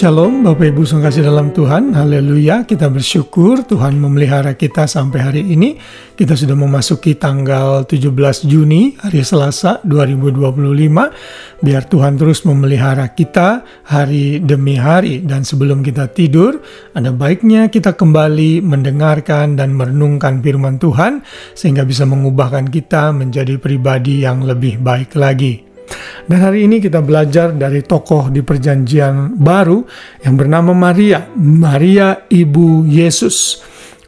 Shalom Bapak Ibu yang kasih dalam Tuhan, haleluya. Kita bersyukur Tuhan memelihara kita sampai hari ini. Kita sudah memasuki tanggal 17 Juni, hari Selasa 2025. Biar Tuhan terus memelihara kita hari demi hari. Dan sebelum kita tidur, ada baiknya kita kembali mendengarkan dan merenungkan firman Tuhan, sehingga bisa mengubahkan kita menjadi pribadi yang lebih baik lagi. Dan hari ini kita belajar dari tokoh di Perjanjian Baru yang bernama Maria. Maria Ibu Yesus.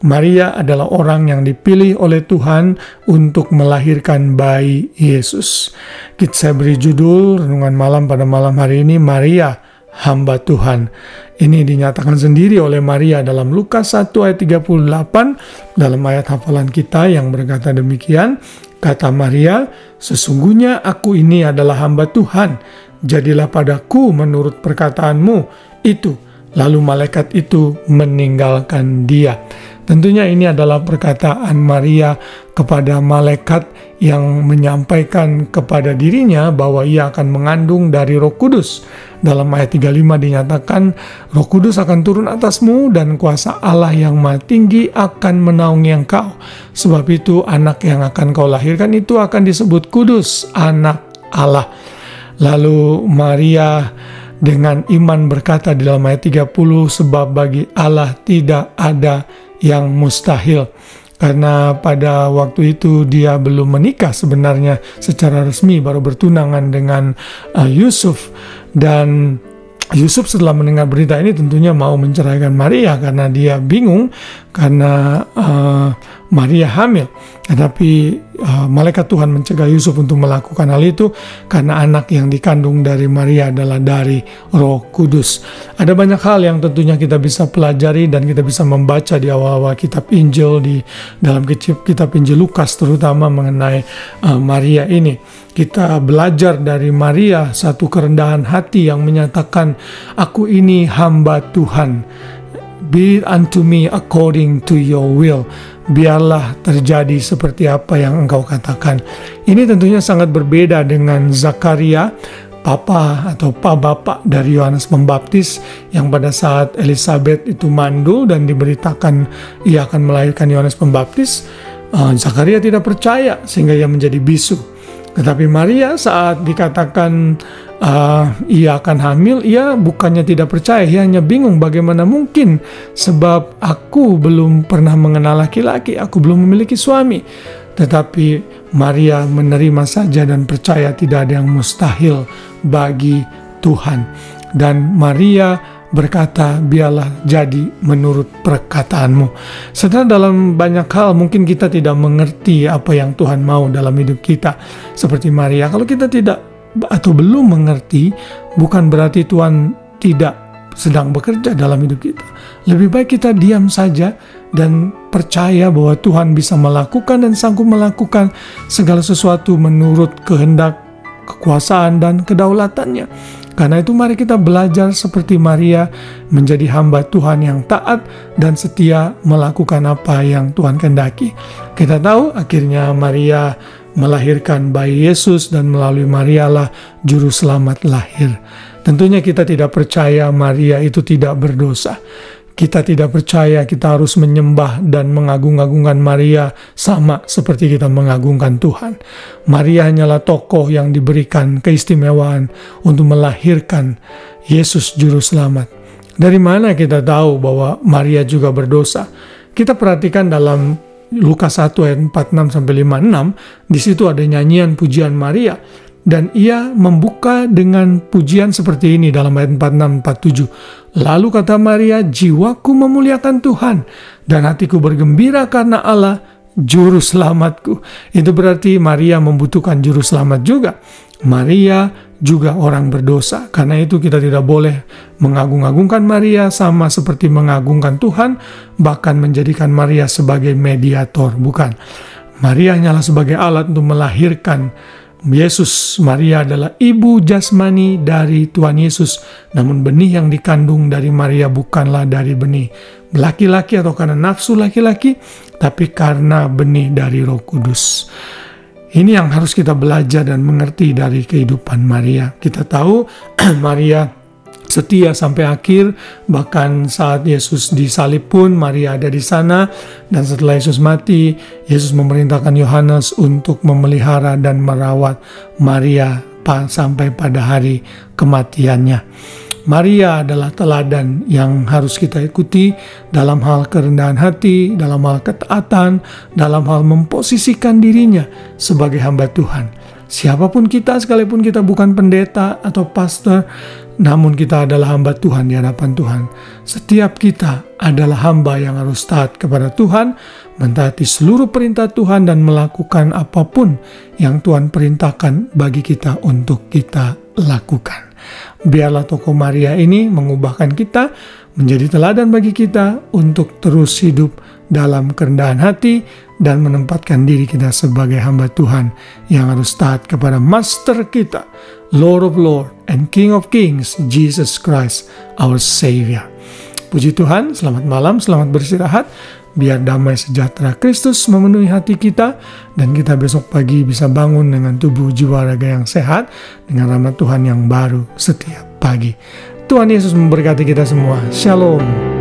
Maria adalah orang yang dipilih oleh Tuhan untuk melahirkan bayi Yesus. Saya beri judul renungan malam pada malam hari ini, Maria, hamba Tuhan. Ini dinyatakan sendiri oleh Maria dalam Lukas 1 ayat 38 dalam ayat hafalan kita yang berkata demikian. Kata Maria, sesungguhnya aku ini adalah hamba Tuhan, jadilah padaku menurut perkataanmu itu. Lalu malaikat itu meninggalkan dia. Tentunya ini adalah perkataan Maria kepada malaikat yang menyampaikan kepada dirinya bahwa ia akan mengandung dari Roh Kudus. Dalam ayat 35 dinyatakan, Roh Kudus akan turun atasmu dan kuasa Allah yang Maha Tinggi akan menaungi engkau. Sebab itu anak yang akan kau lahirkan itu akan disebut kudus, anak Allah. Lalu Maria dengan iman berkata di dalam ayat 30, sebab bagi Allah tidak ada yang mustahil. Karena pada waktu itu dia belum menikah sebenarnya secara resmi, baru bertunangan dengan Yusuf. Dan Yusuf setelah mendengar berita ini tentunya mau menceraikan Maria karena dia bingung karena Maria hamil. Tetapi malaikat Tuhan mencegah Yusuf untuk melakukan hal itu karena anak yang dikandung dari Maria adalah dari Roh Kudus. Ada banyak hal yang tentunya kita bisa pelajari dan kita bisa membaca di awal-awal kitab Injil, di dalam kitab Injil Lukas terutama mengenai Maria ini. Kita belajar dari Maria satu kerendahan hati yang menyatakan, aku ini hamba Tuhan. Be it unto me according to your will. Biarlah terjadi seperti apa yang engkau katakan. Ini tentunya sangat berbeda dengan Zakaria, papa atau bapak dari Yohanes Pembaptis, yang pada saat Elizabeth itu mandul dan diberitakan ia akan melahirkan Yohanes Pembaptis, Zakaria tidak percaya sehingga ia menjadi bisu. Tetapi Maria saat dikatakan ia akan hamil, ia bukannya tidak percaya, ia hanya bingung bagaimana mungkin, sebab aku belum pernah mengenal laki-laki, aku belum memiliki suami. Tetapi Maria menerima saja dan percaya tidak ada yang mustahil bagi Tuhan. Dan Maria berkata, biarlah jadi menurut perkataanmu. Setelah dalam banyak hal mungkin kita tidak mengerti apa yang Tuhan mau dalam hidup kita. Seperti Maria, kalau kita tidak atau belum mengerti, bukan berarti Tuhan tidak sedang bekerja dalam hidup kita. Lebih baik kita diam saja dan percaya bahwa Tuhan bisa melakukan dan sanggup melakukan segala sesuatu menurut kehendak, kekuasaan, dan kedaulatannya. Karena itu mari kita belajar seperti Maria menjadi hamba Tuhan yang taat dan setia melakukan apa yang Tuhan kehendaki. Kita tahu akhirnya Maria melahirkan bayi Yesus dan melalui Maria lah juru selamat lahir. Tentunya kita tidak percaya Maria itu tidak berdosa. Kita tidak percaya kita harus menyembah dan mengagung-agungkan Maria sama seperti kita mengagungkan Tuhan. Maria hanyalah tokoh yang diberikan keistimewaan untuk melahirkan Yesus Juru Selamat. Dari mana kita tahu bahwa Maria juga berdosa? Kita perhatikan dalam Lukas 1 ayat 46-56, di situ ada nyanyian pujian Maria. Dan ia membuka dengan pujian seperti ini dalam ayat 46-47. Lalu kata Maria, jiwaku memuliakan Tuhan, dan hatiku bergembira karena Allah, juru selamatku. Itu berarti Maria membutuhkan juru selamat juga. Maria juga orang berdosa. Karena itu kita tidak boleh mengagung-agungkan Maria sama seperti mengagungkan Tuhan, bahkan menjadikan Maria sebagai mediator. Bukan. Maria hanyalah sebagai alat untuk melahirkan Yesus. Maria adalah ibu jasmani dari Tuhan Yesus, namun benih yang dikandung dari Maria bukanlah dari benih laki-laki atau karena nafsu laki-laki, tapi karena benih dari Roh Kudus. Ini yang harus kita belajar dan mengerti dari kehidupan Maria. Kita tahu Maria setia sampai akhir. Bahkan saat Yesus disalib pun Maria ada di sana, dan setelah Yesus mati, Yesus memerintahkan Yohanes untuk memelihara dan merawat Maria sampai pada hari kematiannya. Maria adalah teladan yang harus kita ikuti dalam hal kerendahan hati, dalam hal ketaatan, dalam hal memposisikan dirinya sebagai hamba Tuhan. Siapapun kita, sekalipun kita bukan pendeta atau pastor, namun kita adalah hamba Tuhan di hadapan Tuhan. Setiap kita adalah hamba yang harus taat kepada Tuhan, mentaati seluruh perintah Tuhan, dan melakukan apapun yang Tuhan perintahkan bagi kita untuk kita lakukan. Biarlah tokoh Maria ini mengubahkan kita menjadi teladan bagi kita untuk terus hidup dalam kerendahan hati dan menempatkan diri kita sebagai hamba Tuhan yang harus taat kepada Master kita, Lord of Lords and King of Kings, Jesus Christ, our Savior. Puji Tuhan, selamat malam, selamat beristirahat. Biar damai sejahtera Kristus memenuhi hati kita, dan kita besok pagi bisa bangun dengan tubuh jiwa raga yang sehat, dengan rahmat Tuhan yang baru setiap pagi. Tuhan Yesus memberkati kita semua. Shalom.